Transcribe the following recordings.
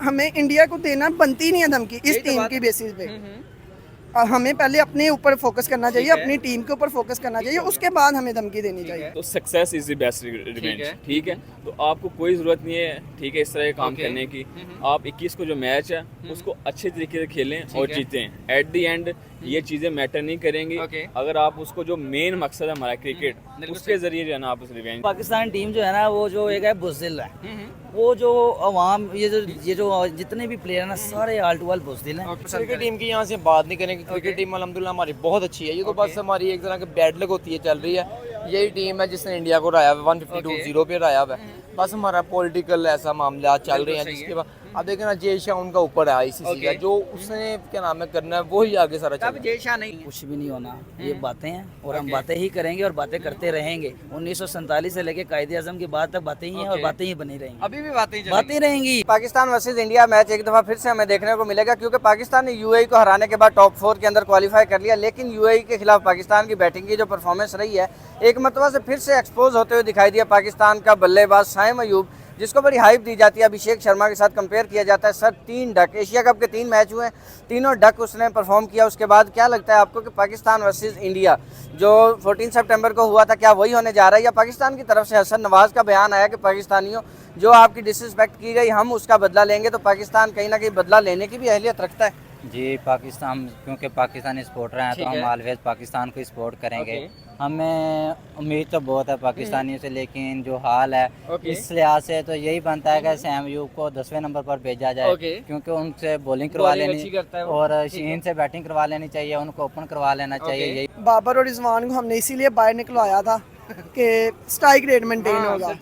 हमें इंडिया को देना बनती नहीं है धमकी इस टीम की बेसिस पे। हमें पहले अपने ऊपर फोकस करना चाहिए, अपनी टीम के ऊपर फोकस करना चाहिए, उसके बाद हमें धमकी देनी चाहिए। तो success is the best revenge, ठीक है। तो आपको कोई ज़रूरत नहीं है, ठीक है, इस तरह के काम करने की। आप 21 को जो मैच है उसको अच्छे तरीके से खेलें और जीतें। एट द एंड ये चीज़ें मैटर नहीं करेंगी अगर आप उसको जो मेन मकसद है हमारा क्रिकेट, उसके जरिए जो है ना आप उस रिवेंज। पाकिस्तान टीम जो है ना वो जो एक है बुज़दिल है, वो जो अवाम ये जो जितने भी प्लेयर हैं ना सारे आल टू आल बुज़दिल हैं। क्रिकेट टीम की यहाँ से बात नहीं करेंगे, क्रिकेट टीम अल्हम्दुलिल्लाह हमारी बहुत अच्छी है। ये तो बस हमारी एक तरह की बैड लक होती है, चल रही है। यही टीम है जिसने इंडिया को हराया हुआ 152-0 पे हराया हुआ है। बस हमारा पॉलिटिकल ऐसा मामला चल रहे हैं जिसके बाद अब देखना ना जय शाह उनका ऊपर है आईसीसी का, जो उसने क्या नाम है करना है वो ही आगे सारा चल। जय शाह नहीं, कुछ भी नहीं होना, ये बातें हैं और हम बातें ही करेंगे और बातें करते रहेंगे। 1947 से लेके कायदे आजम की बात तक बातें ही हैं और बातें ही बनी रहेंगी, अभी भी बातें रहेंगी। पाकिस्तान वर्सेज इंडिया मैच एक दफा फिर से हमें देखने को मिलेगा, क्योंकि पाकिस्तान ने यूएई को हराने के बाद टॉप 4 के अंदर क्वालिफाई कर लिया। लेकिन यूएई के खिलाफ पाकिस्तान की बैटिंग की जो परफॉर्मेंस रही है, एक मरतबा से फिर से एक्सपोज होते हुए दिखाई दिया पाकिस्तान का बल्लेबाज शाहिम अयूब, जिसको बड़ी हाइप दी जाती है। अभिषेक शर्मा के साथ कंपेयर किया जाता है। सर 3 डक, एशिया कप के 3 मैच हुए, तीनों डक उसने परफॉर्म किया। उसके बाद क्या लगता है आपको कि पाकिस्तान वर्सेस इंडिया जो 14 सितंबर को हुआ था, क्या वही होने जा रहा है? या पाकिस्तान की तरफ से हसन नवाज का बयान आया कि पाकिस्तानियों जो आपकी डिसरिस्पेक्ट की गई हम उसका बदला लेंगे, तो पाकिस्तान कहीं ना कहीं बदला लेने की भी अहलियत रखता है? जी, पाकिस्तान क्योंकि पाकिस्तानी सपोर्टर हैं तो हम ऑलवेज पाकिस्तान को सपोर्ट करेंगे। हमें उम्मीद तो बहुत है पाकिस्तानियों से, लेकिन जो हाल है इस लिहाज से तो यही बनता है कि शाहिम अयूब को 10वें नंबर पर भेजा जाए, क्योंकि उनसे बॉलिंग करवा लेनी और शीन से बैटिंग करवा लेनी चाहिए, उनको ओपन करवा लेना चाहिए। यही बाबर और रिजवान को हमने इसीलिए बाहर निकलवाया था कि स्ट्राइक रेट मेंटेन होगा।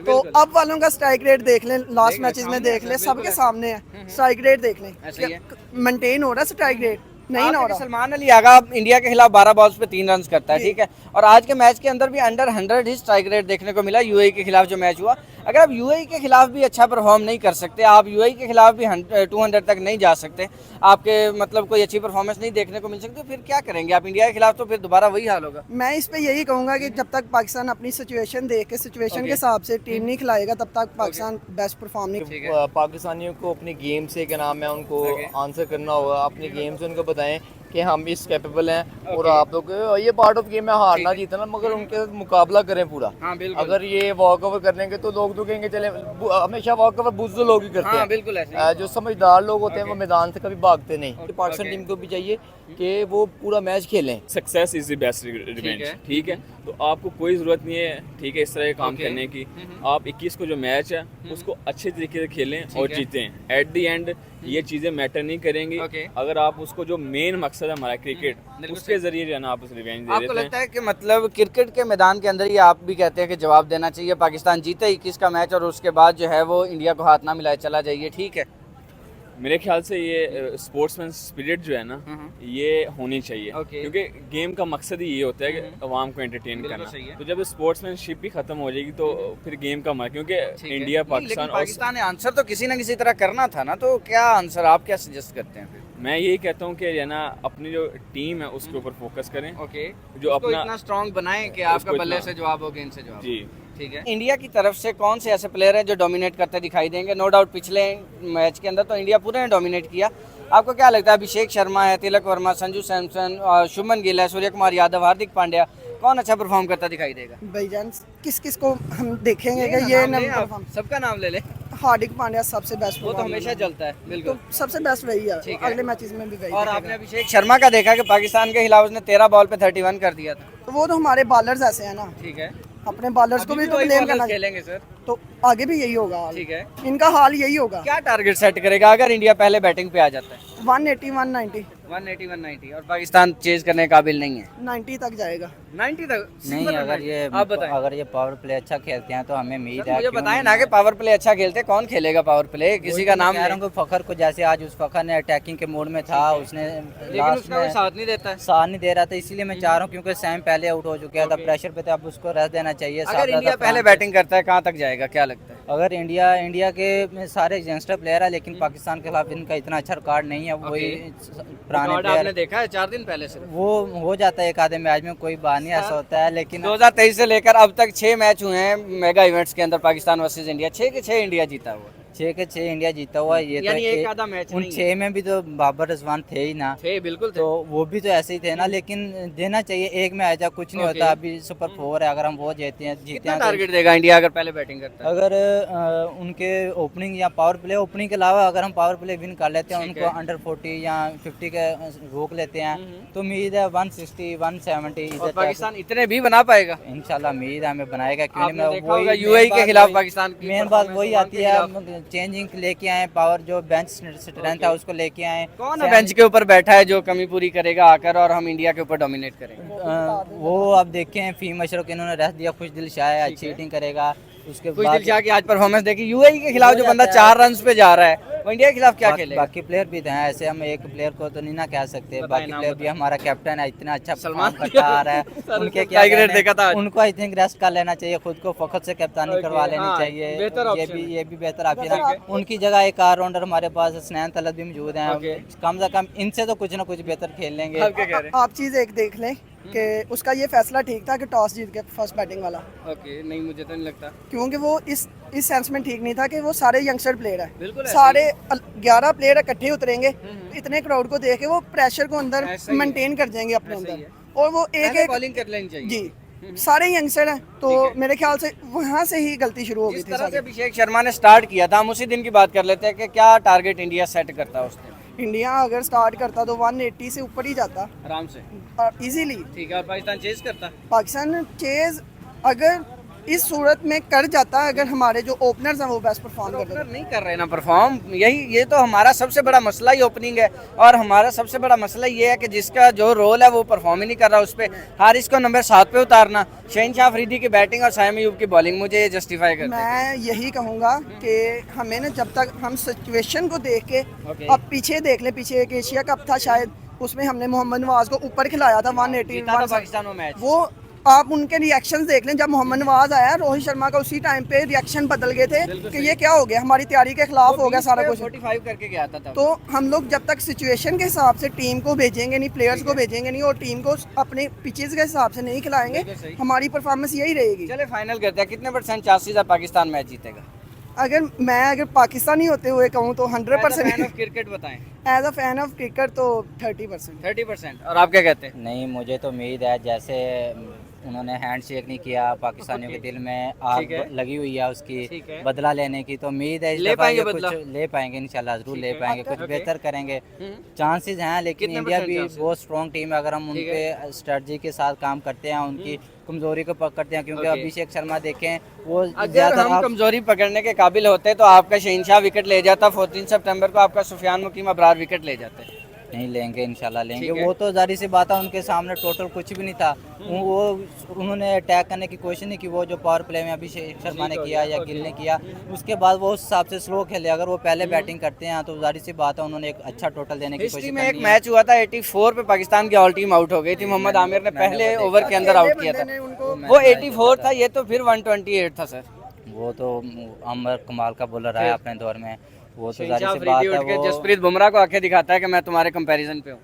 तो अब वालों का स्ट्राइक रेट देख लें, लास्ट मैचेस में देख लें, सबके सामने है। स्ट्राइक रेट देख लें, मेंटेन हो रहा है स्ट्राइक रेट नहीं ना हो रहा। सलमान अली आगा इंडिया के खिलाफ 12 बॉल्स पे 3 रन करता है, ठीक है। और आज के मैच के अंदर भी अंडर 100 ही स्ट्राइक रेट देखने को मिला यूएई के खिलाफ जो मैच हुआ। अगर आप यूएई के खिलाफ भी अच्छा परफॉर्म नहीं कर सकते, आप यूएई के खिलाफ भी 200 तक नहीं जा सकते, आपके मतलब कोई अच्छी परफॉर्मेंस नहीं देखने को मिल सकती, तो फिर क्या करेंगे आप इंडिया के खिलाफ? तो फिर दोबारा वही हाल होगा। मैं इस पे यही कहूंगा कि जब तक पाकिस्तान अपनी सिचुएशन देख के सिचुएशन के हिसाब से टीम नहीं खिलाएगा, तब तक पाकिस्तान बेस्ट परफॉर्म नहीं। पाकिस्तानियों को अपनी गेम से क्या नाम है उनको आंसर करना होगा, अपनी गेम से उनको बताएं कि हम इस कैपेबल हैं और आप लोग ये पार्ट ऑफ गेम है, हारना जीतना, मगर उनके साथ मुकाबला करें पूरा। अगर ये वॉक ओवर कर लेंगे तो लोग तो कहेंगे चले, हमेशा वॉक ओवर बुज़दिल लोग ही करते हैं। बिल्कुल ऐसे जो समझदार लोग होते हैं वो मैदान से कभी भागते नहीं। पाकिस्तान टीम को भी चाहिए कि वो पूरा मैच खेलें। Success is the best revenge, ठीक है। तो आपको कोई ज़रूरत नहीं है, ठीक है, इस तरह के काम करने की। आप 21 को जो मैच है उसको अच्छे तरीके से खेलें और जीतें। एट द एंड ये चीज़ें मैटर नहीं करेंगी अगर आप उसको जो मेन मकसद है हमारा क्रिकेट, उसके जरिए जो है ना आप उस रिवेंज दे देते हैं। आपको लगता है कि मतलब क्रिकेट के मैदान के अंदर ही आप भी कहते हैं कि जवाब देना चाहिए, पाकिस्तान जीते 21 का मैच और उसके बाद जो है वो इंडिया को हाथ ना मिलाए चला जाइए, ठीक है? मेरे ख्याल से ये स्पोर्ट्समैन स्पिरिट जो है ना ये होनी चाहिए, क्योंकि गेम का मकसद ही ये होता है कि अवाम को एंटरटेन करना। तो जब स्पोर्ट्समैनशिप भी खत्म हो जाएगी तो फिर गेम का मजा, क्योंकि इंडिया पाकिस्तान ने आंसर तो किसी ना किसी तरह करना था ना, तो क्या आंसर आप क्या सजेस्ट करते हैं? मैं यही कहता हूँ कि ना अपनी जो टीम है उसके ऊपर फोकस करें, जो अपना इतना स्ट्रॉन्ग बनाएं कि आपका बल्ले से जवाब हो, गेंद से जवाब। जी ठीक है। इंडिया की तरफ से कौन से ऐसे प्लेयर हैं जो डोमिनेट करते दिखाई देंगे? नो डाउट पिछले मैच के अंदर तो इंडिया पूरे ने डोमिनेट किया। आपको क्या लगता है? अभिषेक शर्मा है, तिलक वर्मा, संजू सैमसन, शुभमन गिल है, सूर्य कुमार यादव, हार्दिक पांड्या, कौन अच्छा परफॉर्म करता दिखाई देगा? भाईजान किस किस को हम देखेंगे कि ये सबका नाम ले ले। हार्दिक पांड्या सबसे बेस्ट, वो तो हमेशा चलता है, बिल्कुल तो सबसे बेस्ट वही है, अगले मैचेस में भी वही। और आपने अभिषेक शर्मा का देखा कि पाकिस्तान के खिलाफ उसने 13 बॉल पे 31 कर दिया था। तो वो तो हमारे बॉलर्स ऐसे हैं ना, ठीक है, अपने बॉलर्स को भी तो ब्लेम करना खेलेंगे सर, तो आगे भी यही होगा। ठीक है, इनका हाल यही होगा। क्या टारगेट सेट करेगा अगर इंडिया पहले बैटिंग पे आ जाता है? 180 190 180 और पाकिस्तान चेज करने के काबिल नहीं है? 90 तक जाएगा। 90 तक नहीं, अगर ये पावर प्ले अच्छा खेलते हैं तो हमें उम्मीद है। मुझे बताएं ना कि पावर प्ले अच्छा खेलते हैं, कौन खेलेगा पावर प्ले? किसी का नाम को फखर को, जैसे आज उस फखर ने अटैकिंग के मोड में था, उसने लास्ट में साथ नहीं देता है, साथ नहीं दे रहा था, इसीलिए मैं चाह रहा हूँ, क्योंकि सैम पहले आउट हो चुका था, प्रेशर पे था, अब उसको रेस्ट देना चाहिए। अगर इंडिया पहले बैटिंग करता है कहाँ तक जाएगा, क्या लगता है? अगर इंडिया के सारे यंगस्टर प्लेयर है, लेकिन पाकिस्तान के खिलाफ इनका इतना अच्छा रिकॉर्ड नहीं है। वही पुराने आपने देखा है 4 दिन पहले से वो हो जाता है एक आधे मैच में, कोई बात नहीं, ऐसा होता है। लेकिन 2023 से लेकर अब तक 6 मैच हुए हैं मेगा इवेंट्स के अंदर, पाकिस्तान वर्सेस इंडिया, 6 के 6 इंडिया जीता हुआ। 6 के 6 इंडिया जीता हुआ है। ये तो यानी एक आधा मैच उन नहीं 6 में भी तो बाबर रिजवान थे ही ना, थे, बिल्कुल थे। तो वो भी तो ऐसे ही थे ना, लेकिन देना चाहिए। एक में ऐसा कुछ नहीं होता, अभी सुपर 4 है, अगर हम वो जीते हैं कितना तो टारगेट देगा इंडिया अगर पहले बैटिंग करता है? अगर उनके ओपनिंग या पावर प्ले, ओपनिंग के अलावा अगर हम पावर प्ले विन कर लेते हैं, उनको अंडर 40 या 50 के रोक लेते हैं, तो उम्मीद है 160 170 और इधर पाकिस्तान इतने भी बना पाएगा? इंशाल्लाह उम्मीद है हमें बनाएगा, आपने क्योंकि देखा होगा यूएई के खिलाफ पाकिस्तान की मेन बात performance वही ओमान आती के है, खिलाफ। चेंजिंग लेके आए, पावर जो बेंच स्ट्रेंथ है उसको लेके आए। कौन है बेंच के ऊपर बैठा है जो कमी पूरी करेगा आकर और हम इंडिया के ऊपर डोमिनेट करेंगे? वो अब देखें, फीम अशरफ इन्होंने रेस्ट दिया, खुश दिल शाह है, अच्छी हिटिंग करेगा। उसके कुछ बाद दिल शाह की आज परफॉर्मेंस देखी, यूएई के खिलाफ जो बंदा 4 रन पे जा रहा है वो इंडिया के खिलाफ क्या खेलेगा? बाकी प्लेयर भी हैं, ऐसे हम एक प्लेयर को तो नहीं ना कह सकते। बाकी प्लेयर भी, हमारा कैप्टन है, इतना अच्छा सलमान परफॉर्म करता आ रहा है, उनके क्या टाइगर कहने, देखा था आज। उनको आई थिंक रेस्ट कर लेना चाहिए, खुद को फखत से कप्तानी करवा लेनी हाँ, चाहिए। बेहतर ये भी बेहतर ऑप्शन है। उनकी जगह एक ऑलराउंडर हमारे पास स्नैन तलत भी मौजूद हैं, कम से कम इनसे तो कुछ ना कुछ बेहतर खेल लेंगे। आप क्या कह रहे हैं? आप चीज़ एक देख लें कि उसका ये फैसला ठीक था कि टॉस जीत के फर्स्ट बैटिंग वाला, ओके, नहीं मुझे तो नहीं लगता। क्योंकि वो इस सेंस में ठीक नहीं था कि वो सारे यंगस्टर प्लेयर बिल्कुल है, ऐसे सारे 11 प्लेयर इकट्ठे उतरेंगे, इतने क्राउड को देख के वो प्रेशर को अंदर ऐसा ही है। मेंटेन कर जाएंगे अपने ऐसा ही अंदर, है। और वो एक पहले एक बॉलिंग कर लेनी चाहिए। जी सारे यंगस्टर हैं, तो मेरे ख्याल से वहाँ से ही गलती शुरू हो गई जिस थी तरह से सारी। अभिषेक शर्मा ने स्टार्ट किया था, हम उसी दिन की बात कर लेते हैं कि क्या टारगेट इंडिया सेट करता है उस दिन? इंडिया अगर स्टार्ट करता तो 180 से ऊपर ही जाता आराम से, इजीली। ठीक है। और पाकिस्तान चेज करता? पाकिस्तान चेज अगर इस सूरत में कर जाता, अगर हमारे जो ओपनर्स हैं वो बेस्ट परफॉर्म कर ओपनर देते। नहीं कर रहे ना परफॉर्म, ये तो हमारा सबसे बड़ा मसला ही ओपनिंग है। और हमारा सबसे बड़ा मसला ये है कि जिसका जो रोल है वो परफॉर्म ही नहीं कर रहा, उस पर हारिस को नंबर 7 पे उतारना, शहनशाह अफरीदी की बैटिंग और साइम अयूब की बॉलिंग, मुझे ये जस्टिफाई करता है। मैं यही कहूँगा कि हमें ना जब तक हम सिचुएशन को देख के, अब पीछे देख ले, पीछे एक एशिया कप था शायद, उसमें हमने मोहम्मद नवाज को ऊपर खिलाया था 180 जीता था पाकिस्तान वो मैच। वो आप उनके रिएक्शंस देख लें, जब मोहम्मद नवाज आया रोहित शर्मा का उसी टाइम पे रिएक्शन बदल गए थे कि ये क्या हो गया, हमारी तैयारी के खिलाफ हो गया सारा कुछ। 45 करके गया था तब। तो हम लोग जब तक सिचुएशन के हिसाब से टीम को भेजेंगे नहीं, प्लेयर्स को भेजेंगे नहीं, और टीम को अपने पिचेस के हिसाब से नहीं खिलाएंगे, हमारी परफॉर्मेंस यही रहेगी। चले फाइनल करते हैं, कितने % चांसेस है पाकिस्तान मैच जीतेगा? अगर पाकिस्तानी होते हुए कहूँ तो 100%। क्रिकेट बताएं। As a fan of cricket तो 30%। 30%। और आप क्या कहते हैं? नहीं, मुझे तो उम्मीद है, जैसे उन्होंने हैंड शेक नहीं किया, पाकिस्तानियों के दिल में आग लगी हुई है उसकी बदला लेने की, तो उम्मीद है इस ले दफा पाएंगे ये बदला? कुछ ले पाएंगे इंशाल्लाह, जरूर ले पाएंगे, कुछ बेहतर करेंगे, चांसेस हैं। लेकिन कितने इंडिया % भी chances? बहुत स्ट्रॉन्ग टीम है, अगर हम उन पे स्ट्रेटजी के साथ काम करते हैं, उनकी कमजोरी को पकड़ते हैं, क्योंकि अभिषेक शर्मा देखें वो अगर हम कमजोरी पकड़ने के काबिल होते तो आपका शहनशाह विकेट ले जाता, 14 सितंबर को आपका सुफियान मुकीम अबरार विकेट ले जाते। नहीं लेंगे, इंशाल्लाह लेंगे। वो तो जारी सी बात है, उनके सामने टोटल कुछ भी नहीं था। वो उन्होंने अटैक करने की कोशिश नहीं की, वो जो पावर प्ले में अभिषेक शर्मा ने किया या गिल ने किया, उसके बाद वो उस हिसाब से स्लो खेले। अगर वो पहले बैटिंग करते हैं तो जारी सी बात है उन्होंने एक अच्छा टोटल देने की हिस्ट्री कोशिश में एक करनी है। मैच हुआ था 84 पे, पाकिस्तान की ऑल टीम आउट हो गई थी, मोहम्मद आमिर ने पहले ओवर के अंदर आउट किया था। वो 84 था, ये तो फिर 128 था सर। वो तो अमर कमाल का बॉलर है अपने दौर में, वो तो जारी सी बात है। वो जसप्रीत बुमराह को आंखें दिखाता है कि मैं तुम्हारे कंपैरिजन पे हूँ।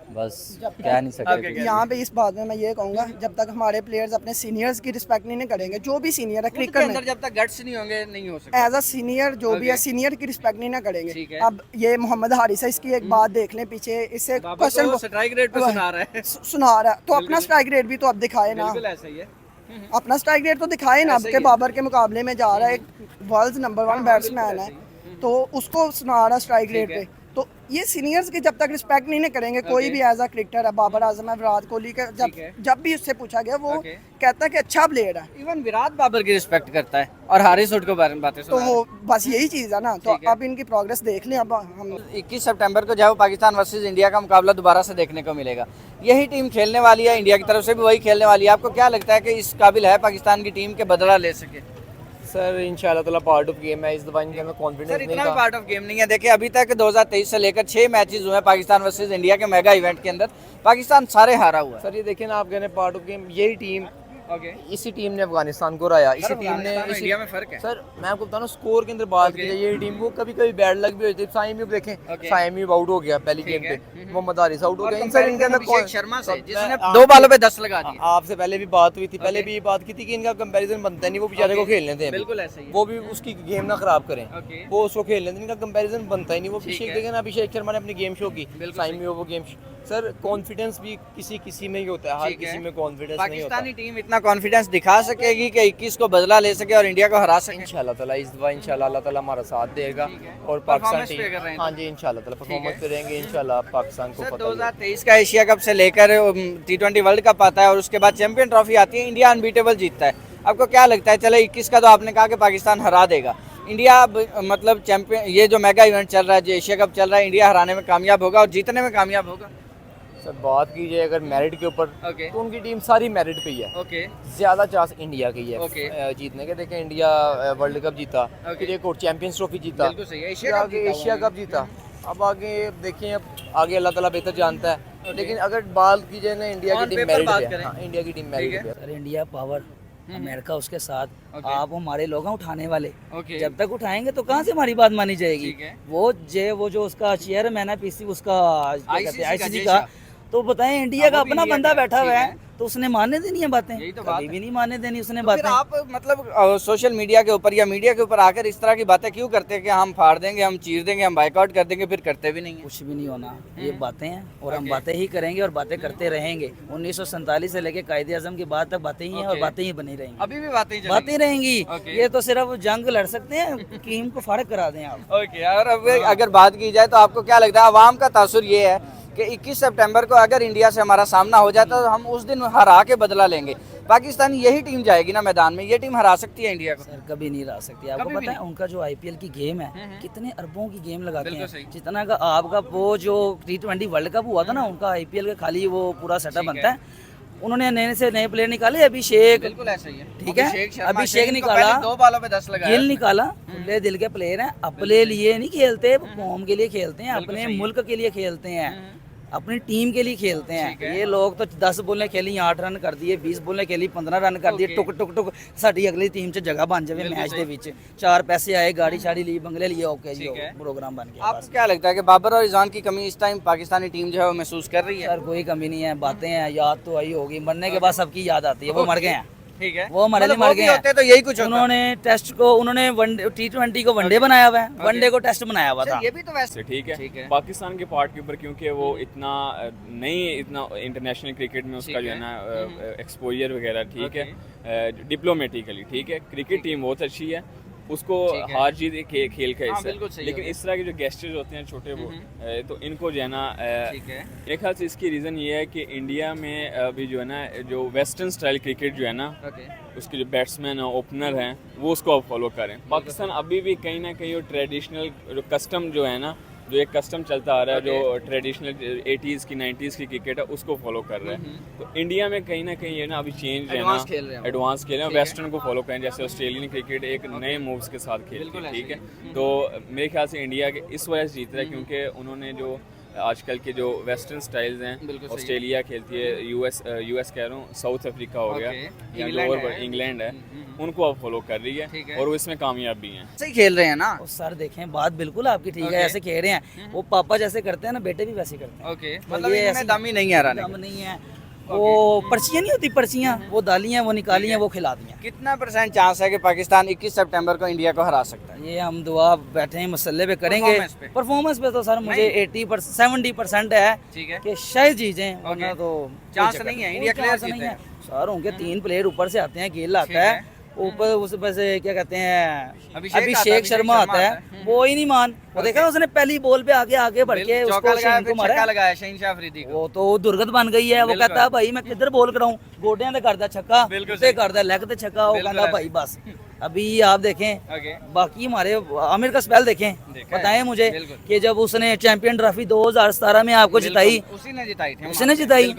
बस कह नहीं सकते। यहाँ पे इस बात में मैं ये कहूँगा, जब तक हमारे प्लेयर्स अपने सीनियर्स की रिस्पेक्ट नहीं करेंगे, जो भी सीनियर है क्रिकेट में, अंदर जब तक गट्स नहीं होंगे नहीं हो सकता। एज अ सीनियर जो भी है, सीनियर की रिस्पेक्ट नहीं ना ठीक करेंगे। है। अब ये मोहम्मद हारिस है, इसकी एक बात देख लें पीछे, इससे क्वेश्चन स्ट्राइक रेट पे सुना रहा है। सुना रहा है, तो अपना स्ट्राइक रेट भी तो अब दिखाए ना, बिल्कुल ऐसा ही है। अपना स्ट्राइक रेट तो दिखाए ना। अब के बाबर के मुकाबले में जा रहा है, एक वर्ल्ड नंबर 1 बैट्समैन है, तो उसको सुना रहा स्ट्राइक रेट पे। तो ये सीनियर्स की जब तक रिस्पेक्ट नहीं करेंगे, कोई भी एज अ क्रिकेटर है, बाबर आजम है, विराट कोहली का जब भी उससे पूछा गया वो कहता है कि अच्छा प्लेयर है, इवन विराट बाबर की रिस्पेक्ट करता है और हारिस हुड को बातें तो सुना वो बस यही चीज़ है ना। तो अब इनकी प्रोग्रेस देख लें। अब हम 21 सितंबर को जब पाकिस्तान वर्सेस इंडिया का मुकाबला दोबारा से देखने को मिलेगा, यही टीम खेलने वाली है, इंडिया की तरफ से भी वही खेलने वाली है। आपको क्या लगता है कि इस काबिल है पाकिस्तान की टीम के बदला ले सके? सर इंशाल्लाह ताला पार्ट ऑफ गेम है, इस दफा इनके में कॉन्फिडेंस सर नहीं इतना भी था। पार्ट ऑफ गेम नहीं है। देखिए अभी तक 2023 से लेकर 6 मैचेस हुए हैं पाकिस्तान वर्सेस इंडिया के मेगा इवेंट के अंदर, पाकिस्तान सारे हारा हुआ है। सर ये देखिए ना, आप कह रहे हैं पार्ट ऑफ गेम, यही टीम ओके, इसी टीम ने अफगानिस्तान को हराया, इसी टीम ने इंडिया में फर्क है सर मैं आपको बता रहा हूँ स्कोर के अंदर बात की जाए ये टीम को कभी कभी बैड लक भी होती है। साइम भी देखें, साइम भी आउट हो गया पहली गेम पे, मोहम्मद हारिस आउट हो गया। इन सर इनके अंदर अभिषेक शर्मा से जिसने मैं 2 बॉलों पे 10 लगा दिए। आपसे पहले भी बात हुई थी, पहले भी ये बात की थी कि इनका कंपैरिजन बनता नहीं, वो बेचारे को खेलने दें, बिल्कुल ऐसा ही है। वो भी उसकी गेम ना खराब करें, वो उसको खेलने दें, इनका कंपैरिजन बनता ही नहीं। वो अभिषेक देखें ना, अभिषेक शर्मा ने अपनी गेम शो की, साइम में वो गेम सर कॉन्फिडेंस भी किसी किसी में ही होता है, हर किसी में कॉन्फिडेंस नहीं होता। पाकिस्तानी टीम इतना कॉन्फिडेंस दिखा सकेगी कि 21 को बदला ले सके और इंडिया को हरा सके। इंशाल्लाह ताला इस दफा इंशाल्लाह अल्लाह ताला हमारा साथ देगा और पाकिस्तान टीम हाँ जी इंशाल्लाह ताला परफॉर्मेंस पे रहेंगे, इंशाल्लाह पाकिस्तान को पता 2023 का एशिया कप से लेकर T20 वर्ल्ड कप आता है और उसके बाद चैंपियन ट्रॉफी आती है, इंडिया अनबीटेबल जीतता है। आपको क्या लगता है, चले 21 का तो आपने कहा कि पाकिस्तान हरा देगा, इंडिया मतलब चैंपियन ये जो मेगा इवेंट चल रहा है, जो एशिया कप चल रहा है, इंडिया हराने में कामयाब होगा और जीतने में कामयाब होगा? सर बात की जाए अगर मेरिट के ऊपर तो उनकी टीम सारी मेरिट पे ही है, ज्यादा चांस इंडिया की है जीतने के। देखें इंडिया वर्ल्ड कप जीता, फिर एक और चैंपियंस ट्रॉफी जीता, एशिया कप जीता। अब आगे देखें, अब आगे अल्लाह ताला बेहतर जानता है, लेकिन अगर बात की जाए ना इंडिया की टीम मेरिट पे है, इंडिया की टीम मेरिट पे है। सर इंडिया पावर, अमेरिका उसके साथ, आप हमारे लोग हैं उठाने वाले, जब तक उठाएंगे तो कहाँ से हमारी बात मानी जाएगी। वो जो उसका चेयरमैन है पीसी उसका आईसीसी का, तो बताएं इंडिया का अपना बंदा बैठा हुआ है तो उसने मानने देनी है बातें, कभी भी नहीं मानने देनी उसने तो बातें। फिर आप मतलब सोशल मीडिया के ऊपर या मीडिया के ऊपर आकर इस तरह की बातें क्यों करते हैं कि हम फाड़ देंगे, हम चीर देंगे, हम बाइकआउट कर देंगे, फिर करते भी नहीं है? कुछ भी नहीं होना, ये बातें हैं और हम बातें ही करेंगे और बातें करते रहेंगे। 1947 से लेके कायदे आजम के बाद तक बातें ही हैं और बातें ही बनी रहेंगी, अभी भी बातें रहेंगी। ये तो सिर्फ जंग लड़ सकते हैं, टीम को फाड़क करा दें आप। ओके, और अब अगर बात की जाए तो आपको क्या लगता है, आवाम का तासुर ये है कि 21 सितंबर को अगर इंडिया से हमारा सामना हो जाता है तो हम उस दिन हरा के बदला लेंगे। पाकिस्तान यही टीम जाएगी ना मैदान में, ये टीम हरा सकती है इंडिया को? सर कभी नहीं हरा सकती। आपको पता है उनका जो आईपीएल की गेम है कितने अरबों की गेम लगाते हैं, जितना का आपका वो जो T20 वर्ल्ड कप हुआ था ना, उनका आईपीएल का खाली वो पूरा सेटअप बनता है। उन्होंने नए से नए प्लेयर निकाले, अभिषेक, बिल्कुल ऐसा ही है, ठीक है, अभिषेक निकाला, 2 बॉलों पे 10 लगाया, गिल निकाला, खुले दिल के प्लेयर हैं, अपने लिए नहीं खेलते, फॉर्म के लिए खेलते हैं, अपने मुल्क के लिए खेलते हैं, अपनी टीम के लिए खेलते हैं। ये लोग तो 10 बॉलें खेली 8 रन कर दिए, 20 बॉलें खेली 15 रन कर दिए, टुक टुक टुक साडी अगली टीम च जगह बन जाए मैच दे विच, 4 पैसे आए, गाड़ी शाड़ी ली, बंगले लिए, ओके जी प्रोग्राम बन गया। आपको क्या लगता है कि बाबर और रिजवान की कमी इस टाइम पाकिस्तानी टीम जो है वो महसूस कर रही है? सर कोई कमी नहीं है, बातें हैं, याद तो आई होगी, मरने के बाद सबकी याद आती है, वो मर गए हैं, ठीक है, वो हमारे लिए मर गए हैं। तो यही कुछ उन्होंने टेस्ट को, उन्होंने T20 को वनडे बनाया हुआ है, वनडे को टेस्ट बनाया हुआ था। ये भी तो वैसे ठीक है। पाकिस्तान के पार्ट के ऊपर क्योंकि वो इतना नहीं, इतना इंटरनेशनल क्रिकेट में उसका जो है ना एक्सपोजर वगैरह ठीक है, डिप्लोमेटिकली ठीक है, क्रिकेट टीम बहुत अच्छी है, उसको हार जीत खेल का हिस्सा है, लेकिन इस तरह के जो गेस्टर्स होते हैं छोटे वो तो इनको जो है ना एक ख्याल से इसकी रीज़न ये है कि इंडिया में अभी जो है ना जो वेस्टर्न स्टाइल क्रिकेट जो है ना उसके जो बैट्समैन हैं, ओपनर हैं, वो उसको अब फॉलो करें। पाकिस्तान अभी भी कहीं ना कहीं ट्रेडिशनल जो कस्टम जो है ना, जो एक कस्टम चलता आ रहा है, जो ट्रेडिशनल 80s की 90s की क्रिकेट है उसको फॉलो कर रहा है। तो इंडिया में कहीं ना कहीं है ना अभी चेंज है ना, एडवांस खेल रहे हैं, वेस्टर्न को फॉलो करें, जैसे ऑस्ट्रेलियन क्रिकेट एक नए मूव्स के साथ खेलती है, ठीक है। तो मेरे ख्याल से इंडिया के इस वजह से जीत रहा है क्योंकि उन्होंने जो आजकल के जो वेस्टर्न स्टाइल्स हैं, ऑस्ट्रेलिया खेलती है, यूएस कह रहा हूँ, साउथ अफ्रीका हो गया या जो और इंग्लैंड है, उनको अब फॉलो कर रही है और वो इसमें कामयाब भी हैं। सही खेल रहे हैं ना? सर देखें बात बिल्कुल आपकी ठीक है, ऐसे खेल रहे हैं, वो पापा जैसे करते हैं ना, बेटे भी वैसे करते हैं। मतलब इनमें दम ही नहीं है, दम नहीं है, वो पर्चियाँ नहीं होती, पर्चियाँ वो डाली हैं, वो निकाली हैं, वो खिला दी हैं। कितना % चांस है कि पाकिस्तान 21 सितंबर को इंडिया को हरा सकता है? ये हम दुआ बैठे हैं मसले पे करेंगे, परफॉर्मेंस पे तो सर मुझे 70% है कि शायद जीतें, वरना तो चांस नहीं है, इंडिया क्लियर नहीं है। सर उनके 3 प्लेयर ऊपर से आते हैं, गेल आता है, ऊपर उस से क्या कहते हैं अभिषेक शर्मा आता है, वो ही नहीं मान, वो देखा उसने पहली बॉल पे आगे बढ़ के उसको शहीन को मारा, लगाया शहीन शाह अफरीदी को, वो तो दुर्गत बन गई है। वो कहता है भाई मैं किधर बॉल कराऊं, गोडियां ते करदा छक्का, ते करदा लेग ते छक्का, वो कहता भाई बस। अभी आप देखें बाकी हमारे आमिर का स्पेल देखें, बताएं मुझे कि जब उसने चैंपियन ट्रॉफी 2017 में आपको जिताई, उसी ने जिताई थी, उसने जिताई,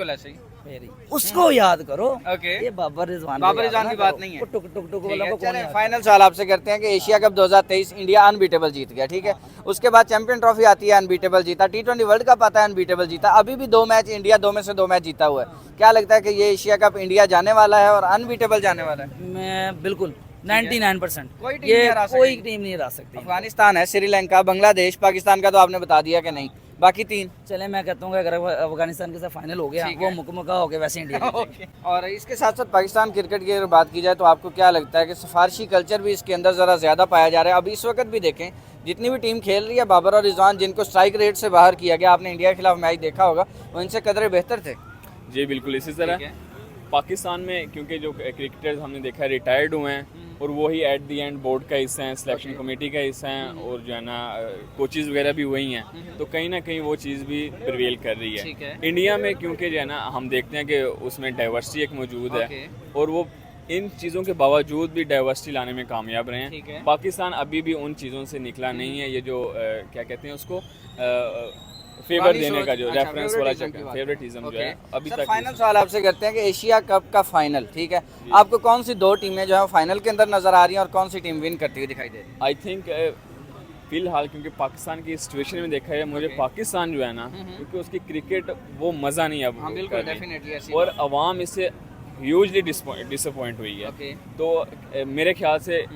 उसको याद करो। ओके। ये बाबर रिजवान बाबर रिजवान की बात नहीं है। टुक टुक टुक वालों को कौन चलें याद फाइनल सवाल आपसे करते हैं कि एशिया कप 2023 इंडिया अनबीटेबल जीत गया, ठीक है। उसके बाद चैंपियन ट्रॉफी आती है, अनबीटेबल जीता। T20 वर्ल्ड कप आता है, अनबीटेबल जीता। अभी भी 2 मैच इंडिया 2 में से 2 मैच जीता हुआ है। क्या लगता है कि ये एशिया कप इंडिया जाने वाला है और अनबीटेबल जाने वाला है? मैं बिल्कुल 99% कोई टीम ये नहीं हरा सकती। कोई टीम नहीं हरा सकती। अफगानिस्तान है, श्रीलंका, बांग्लादेश, पाकिस्तान का तो आपने बता दिया कि नहीं, बाकी 3। चले मैं कहता हूँ कि अगर अफगानिस्तान के साथ फाइनल हो गया वो मुकम्मल हो गया वैसे इंडिया ओके। और इसके साथ साथ पाकिस्तान क्रिकेट की अगर बात की जाए तो आपको क्या लगता है कि सिफारशी कल्चर भी इसके अंदर ज़रा ज़्यादा पाया जा रहा है? अभी इस वक्त भी देखें जितनी भी टीम खेल रही है, बाबर और रिजवान जिनको स्ट्राइक रेट से बाहर किया गया, आपने इंडिया के खिलाफ मैच देखा होगा, वो इनसे कदरे बेहतर थे। जी बिल्कुल इसी तरह पाकिस्तान में क्योंकि जो क्रिकेटर्स हमने देखा है रिटायर्ड हुए हैं और वो ही एट दी एंड बोर्ड का हिस्सा हैं, सिलेक्शन कमेटी का हिस्सा हैं और जो है ना कोचेज़ वगैरह भी वही हैं, तो कहीं ना कहीं वो चीज़ भी प्रिवेल कर रही है। इंडिया में क्योंकि जो है ना हम देखते हैं कि उसमें डाइवर्सिटी एक मौजूद है और वो इन चीज़ों के बावजूद भी डाइवर्सिटी लाने में कामयाब रहे हैं। पाकिस्तान अभी भी उन चीज़ों से निकला नहीं है। ये जो क्या कहते हैं उसको फेवर देने का जो रेफरेंस वाला चक्कर, फेवरेटिज्म जो है अभी तक। फाइनल सवाल आपसे करते हैं कि एशिया कप का फाइनल, ठीक है, आपको कौन सी 2 टीमें जो है फाइनल के अंदर नजर आ रही हैं और कौन सी टीम विन करती हुई दिखाई दे रही है? आई थिंक फिलहाल क्योंकि पाकिस्तान की सिचुएशन में देखा है मुझे पाकिस्तान जो है ना क्योंकि उसकी क्रिकेट वो मज़ा नहीं अब कर रही और अवाम इससे ह्यूजली डिसअपॉइंट हुई है। तो मेरे ख्याल से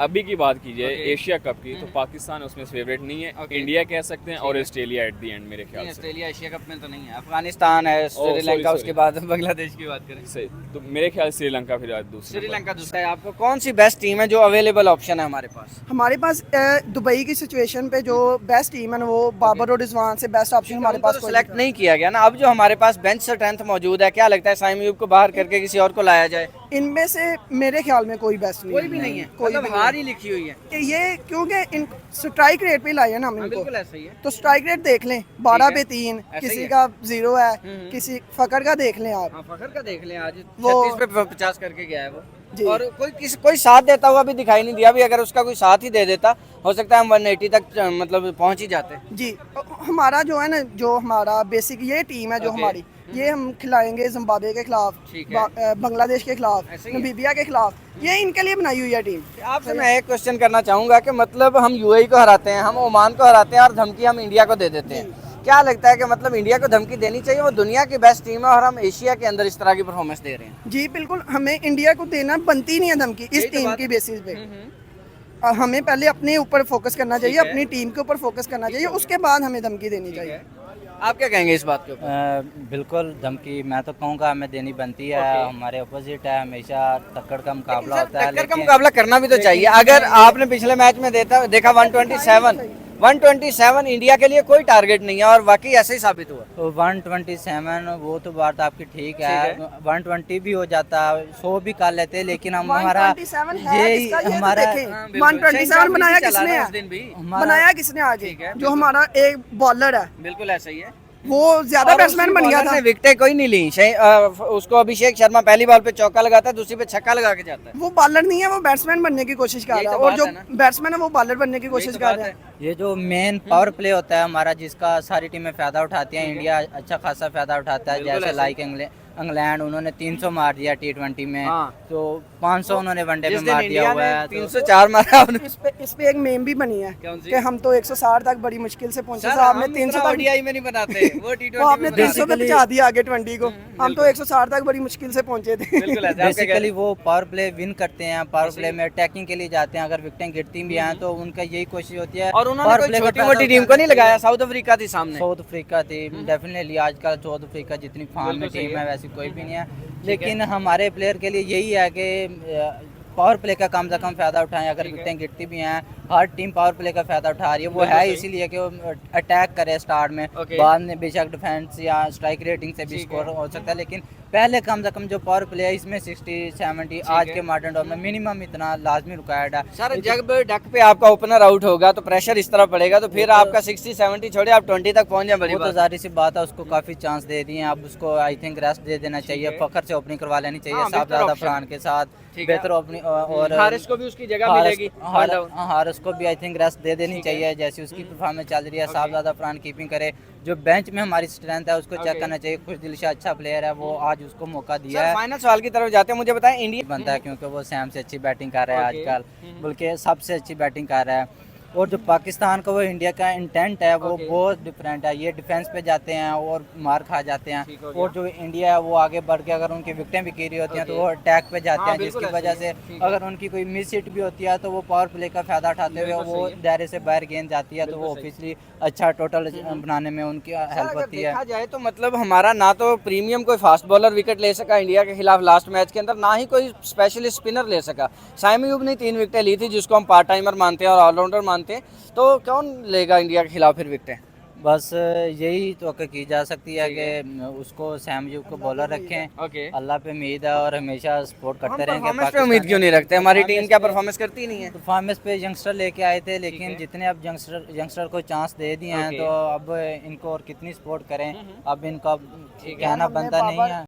अभी की बात की जाए एशिया कप की तो पाकिस्तान उसमें फेवरेट नहीं है। इंडिया कह सकते हैं और ऑस्ट्रेलिया एट दी एंड मेरे ख्याल से। ऑस्ट्रेलिया एशिया कप में तो नहीं है, अफगानिस्तान है, श्रीलंका, उसके बाद बांग्लादेश की बात करें सही, तो मेरे ख्याल से श्रीलंका फिर दूसरी। श्रीलंका दूसरा है। आपको कौन सी बेस्ट टीम है जो अवेलेबल ऑप्शन है हमारे पास? हमारे पास दुबई की सिचुएशन पे जो बेस्ट टीम है ना वो बाबर और रिजवान से बेस्ट ऑप्शन हमारे पास सेलेक्ट नहीं किया गया ना। अब जो हमारे पास बेंच स्ट्रेंथ मौजूद है, क्या लगता है साइम अयूब को बाहर करके किसी और को लाया जाए? इनमें से मेरे ख्याल में कोई बेस्ट नहीं कोई भी नहीं है, कोई मतलब हार ही लिखी हुई है कि ये क्योंकि इन स्ट्राइक रेट पे लाए हैं ना हम इनको। बिल्कुल ऐसा ही है। तो स्ट्राइक रेट देख लें 12 पे 3, किसी का 0 है, किसी फकर का देख लें आप। हाँ, फखर का देख लें, आज वो 36 पे 50 करके गया है वो जी। और कोई साथ देता हुआ भी दिखाई नहीं दिया। भी अगर उसका कोई साथ ही दे देता हो सकता है हम 180 तक मतलब पहुंच ही जाते। जी हमारा जो है ना जो हमारा बेसिक ये टीम है जो हमारी ये हम खिलाएंगे जिम्बाब्वे के खिलाफ, बांग्लादेश के खिलाफ, नमीबिया के खिलाफ, ये इनके लिए बनाई हुई है टीम। आपसे मैं एक क्वेश्चन करना चाहूँगा कि मतलब हम यूएई को हराते हैं, हम ओमान को हराते हैं और धमकी हम इंडिया को दे देते हैं। क्या लगता है कि मतलब इंडिया को धमकी देनी चाहिए? वो दुनिया की बेस्ट टीम है और हम एशिया के अंदर इस तरह की परफॉर्मेंस दे रहे हैं। जी बिल्कुल, हमें इंडिया को देना बनती नहीं है धमकी इस टीम की बेसिस पे। हमें पहले अपने ऊपर फोकस करना चाहिए, अपनी टीम के ऊपर फोकस करना चाहिए, उसके बाद हमें धमकी देनी चाहिए। आप क्या कहेंगे इस बात के ऊपर? बिल्कुल धमकी मैं तो कहूँगा हमें देनी बनती है। हमारे अपोजिट है, हमेशा टक्कर का मुकाबला होता है, टक्कर का मुकाबला करना भी तो चाहिए। अगर आपने पिछले मैच में देखा 127 इंडिया के लिए कोई टारगेट नहीं है और वाकई ऐसे ही साबित हुआ। तो 127 वो तो बात आपकी ठीक है, 120 भी हो जाता, 100 भी कर लेते, लेकिन हम हमारा 127 बनाया किसने है? बनाया किसने आगे? जो हमारा एक बॉलर है, बिल्कुल ऐसा ही है, वो ज्यादा बैट्समैन बन गया था। विकेटें कोई नहीं ली। उसको अभिषेक शर्मा पहली बॉल पे चौका लगाता है, दूसरी पे छक्का लगा के जाता है। वो बॉलर नहीं है, वो बैट्समैन बनने की कोशिश कर रहा है और जो बैट्समैन है वो बॉलर बनने की कोशिश कर रहा है। ये जो मेन पावर प्ले होता है हमारा, जिसका सारी टीमें फायदा उठाती हैं, इंडिया अच्छा खासा फायदा उठाता है। जैसे लाइक इंग्लैंड, उन्होंने 300 मार दिया T20 में, तो 500 उन्होंने वनडे में मार दिया हुआ है, 304 मारा। इस पे एक मेम भी बनी है कि हम तो 160 तक बड़ी मुश्किल से पहुंचे, आपने 300 तक ODI में नहीं बनाते, वो आपने 300 पे पहुंचा दिया आगे 20 को। हम तो 160 तक बड़ी मुश्किल से पहुंचे थे। बेसिकली वो पावर प्ले विन करते हैं, पावर प्ले में अटैकिंग के लिए जाते हैं। अगर विकेटें गिरती भी हैं तो उनका यही कोशिश होती है। और उन्होंने छोटी-मोटी टीम को नहीं लगाया, साउथ अफ्रीका थी सामने। साउथ अफ्रीका थी डेफिनेटली, आजकल साउथ अफ्रीका जितनी फार्म में टीम है वैसी कोई भी नहीं है। लेकिन हमारे प्लेयर के लिए यही है कि पावर प्ले का कम से कम फायदा उठाएं। अगर विकेटें गिरती भी हैं, हर टीम पावर प्ले का फायदा उठा रही है। वो है इसीलिए कि वो अटैक करे स्टार्ट में, बाद में बेशक डिफेंस या स्ट्राइक रेटिंग से भी स्कोर हो सकता है, लेकिन पहले कम से कम जो पावर प्ले है इसमें 60-70 आज के मॉडर्न दौर में मिनिमम इतना लाजमी रिक्वायर्ड है। सर जब डक पे आपका ओपनर आउट होगा तो प्रेशर इस तरह पड़ेगा, तो फिर आपका 60-70 छोड़े आप 20 तक पहुंच जाए, बड़ी वो तो बात। जाहिर सी बात है, उसको काफी चांस दे दिए, अब उसको आई थिंक रेस्ट दे देना चाहिए, फखर से ओपनिंग करवा लेनी चाहिए साहबजादा फरहान के साथ, बेहतर ओपनिंग, और हारिस को भी उसकी जगह मिलेगी। हारिस को भी आई थिंक रेस्ट दे देनी चाहिए, जैसे उसकी परफॉर्मेंस चल रही है। साहबजादा फरहान कीपिंग करे, जो बेंच में हमारी स्ट्रेंथ है उसको चेक करना चाहिए। खुशदिल शाह अच्छा प्लेयर है, वो आज उसको मौका दिया है। फाइनल सवाल की तरफ जाते हैं, मुझे बताएं इंडिया बनता है क्योंकि वो सैम से अच्छी बैटिंग कर रहा है आजकल, बल्कि सबसे अच्छी बैटिंग कर रहा है। और जो पाकिस्तान का वो इंडिया का इंटेंट है वो बहुत डिफरेंट है। ये डिफेंस पे जाते हैं और मार खा जाते हैं, और जो इंडिया है वो आगे बढ़ के अगर उनकी विकेटें भी गिरी होती हैं तो वो अटैक पे जाते हैं, जिसकी वजह से अगर उनकी कोई मिस हिट भी होती है तो वो पावर प्ले का फायदा उठाते हुए वो दायरे से बाहर गेंद जाती है, तो वो ऑब्वियसली अच्छा टोटल बनाने में उनकी हेल्प होती है। देखा जाए तो मतलब हमारा ना तो प्रीमियम कोई फास्ट बॉलर विकेट ले सका इंडिया के खिलाफ लास्ट मैच के अंदर, ना ही कोई स्पेशलिस्ट स्पिनर ले सका। साइम अयूब ने 3 विकेटें ली थी, जिसको हम पार्ट टाइमर मानते हैं और ऑलराउंडर मानते हैं, तो कौन लेगा इंडिया के खिलाफ फिर विकेटें? बस यही तो की जा सकती है कि उसको सैम अयूब को बॉलर रखें, अल्लाह पे उम्मीद है और हमेशा सपोर्ट करते रहेंगे। परफॉर्मेंस पे उम्मीद क्यों नहीं रखते? हमारी टीम क्या परफॉर्मेंस करती ही नहीं है? परफॉर्मेंस पे यंगस्टर लेके आए थे, लेकिन जितने अब यंगस्टर को चांस दे दिए हैं तो अब इनको और कितनी सपोर्ट करें, अब इनका कहना बनता नहीं है।